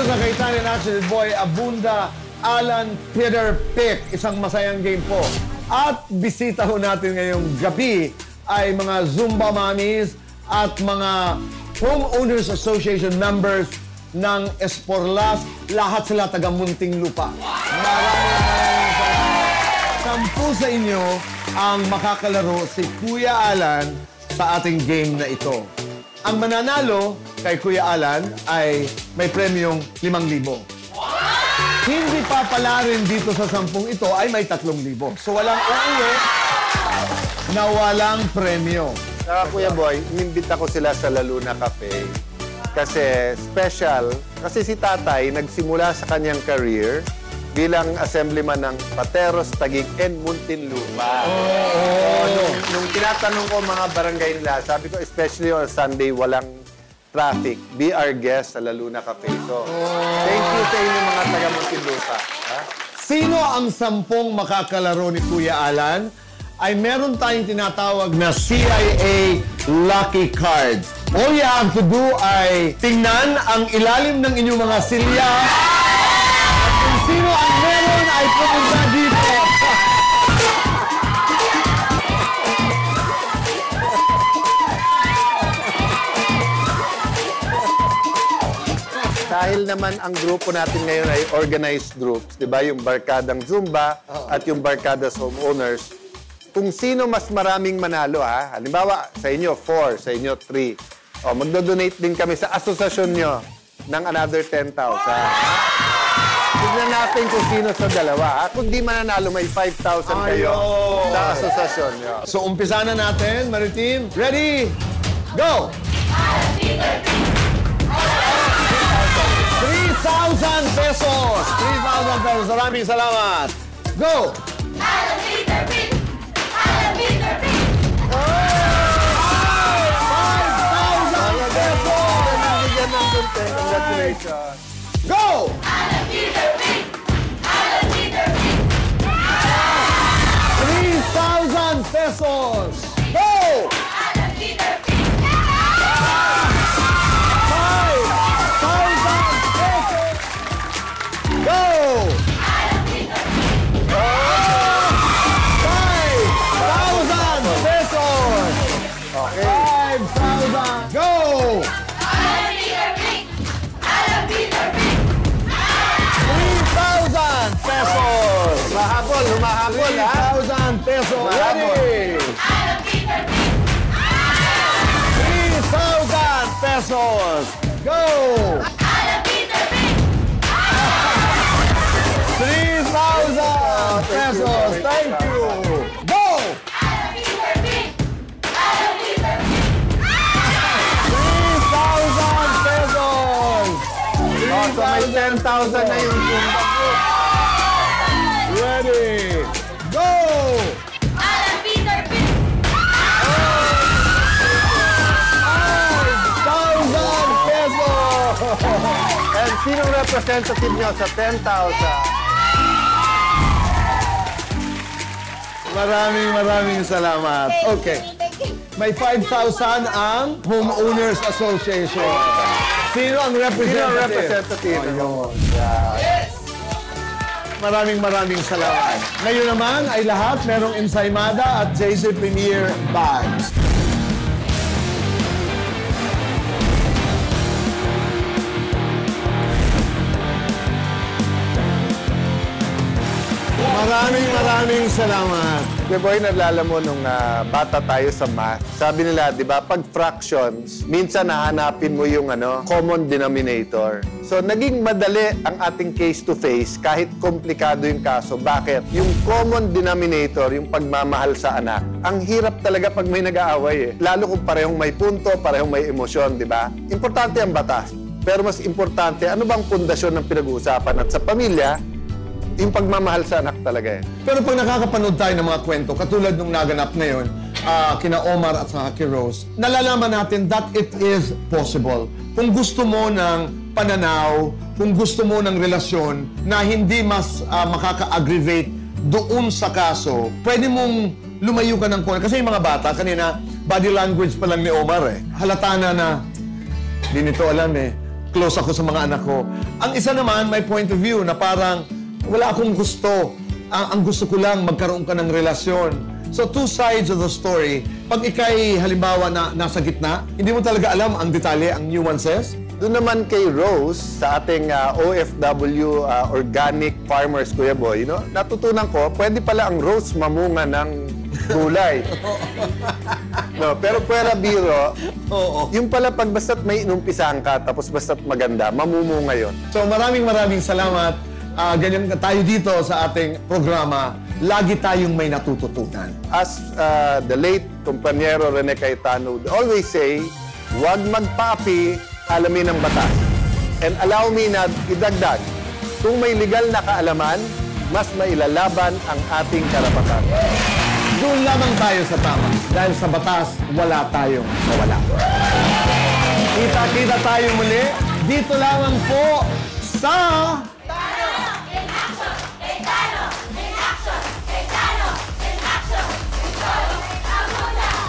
Dito sa Kaitanin Accident Boy, Abunda, Alan, Peter, Pick. Isang masayang game po. At bisita ho natin ngayong gabi ay mga Zumba Mommies at mga Homeowners Association members ng Esporlas. Lahat sila taga Muntinlupa. Maraming salamat. 10 sa inyo ang makakalaro si Kuya Alan sa ating game na ito. Ang mananalo kay Kuya Alan ay may premyong 5,000. Hindi pa pala rin dito sa 10 ito ay may 3,000. So walang uuwi na walang premyo. Saka Kuya Boy, inimbita ko sila sa La Luna Cafe kasi special. Kasi si Tatay nagsimula sa kanyang career bilang assemblyman ng Pateros, Taguig, and Muntinlupa. Nung tinatanong ko mga barangay nila, sabi ko, especially on Sunday, walang traffic. Be our guest sa La Luna Cafe. So, thank you sa inyo mga taga Muntinlupa. Sino ang 10 makakalaro ni Kuya Alan? Ay meron tayong tinatawag na CIA Lucky Cards. All you have to do ay tingnan ang ilalim ng inyong mga silya. At kung sino ang meron ay pupunta dito. Dahil naman ang grupo natin ngayon ay organized groups, di ba? Yung Barkadang Zumba at yung Barkadas Homeowners. Kung sino mas maraming manalo, ha? Halimbawa, sa inyo, 4, sa inyo, 3. O, magdo-donate din kami sa asosasyon nyo ng another 10,000. Tignan natin kung sino sa dalawa, ha? Kung di mananalo, may 5,000 kayo sa asosasyon nyo. So, umpisa na natin, Maritim. Ready? Go! 3,000 pesos! 3,000 pesos. Maraming salamat. Go! 5,000 pesos! Congratulations! Go! 3,000 pesos! Go! 5,000 pesos! Go! 5,000 pesos! Okay. 5,000! Go! 3,000 pesos! Humahabol, humahabol, ha? 3,000 pesos! Ready! 3,000 pesos! Go! 3,000 pesos! Thank you! Go! 3,000 pesos! So may 10,000 na yung Zumba ko. Ready! Go! 5,000 pesos! And sinong representative nyo sa 10,000? Maraming salamat. Okay. May 5,000 ang Homeowners Association. Sino ang representative? Ayun. Maraming salamat. Ngayon naman ay lahat merong Ensaymada at JC Premier Bags. Maraming salamat. Kuya Boy, nalala mo nung bata tayo sa math, sabi nila, di ba, pag fractions, minsan nahanapin mo yung common denominator. So, naging madali ang ating case-to-face kahit komplikado yung kaso. Bakit? Yung common denominator, yung pagmamahal sa anak, ang hirap talaga pag may nag-aaway eh. Lalo kung parehong may punto, parehong may emosyon, di ba? Importante ang batas. Pero mas importante, ano bang pundasyon ng pinag-uusapan? At sa pamilya, yung pagmamahal sa anak talaga eh. Pero pag nakakapanood tayo ng mga kwento, katulad nung naganap ngayon, kina Omar at saka kay Rose, nalalaman natin that it is possible. Kung gusto mo ng pananaw, kung gusto mo ng relasyon na hindi mas makaka-aggravate doon sa kaso, pwede mong lumayo ka ng corner. Kasi yung mga bata, kanina, body language pa lang ni Omar eh. Halata na hindi nito alam eh. close ako sa mga anak ko. Ang isa naman, may point of view na parang wala akong gusto. Ang gusto ko lang magkaroon ka ng relasyon. So, two sides of the story. Pag ikay, halimbawa, na nasa gitna, hindi mo talaga alam ang detalye, ang nuances. Doon naman kay Rose, sa ating OFW organic farmers, Kuya Boy, natutunan ko, pwede pala ang rose mamunga ng gulay. No, pero pwera biro, yung pala pag basta't may inumpisahan ka, tapos basta't maganda, mamumunga yun. So maraming salamat. Ganyan tayo dito sa ating programa. Lagi tayong may natututunan. As the late kumpanyero Rene Cayetano would always say, huwag magpaapi, alamin ang batas. And allow me na idagdag, kung may legal na kaalaman, mas mailalaban ang ating karapatan. Doon lamang tayo sa tama. Dahil sa batas, wala tayong mawala. Kita-kita tayo muli. Dito lamang po sa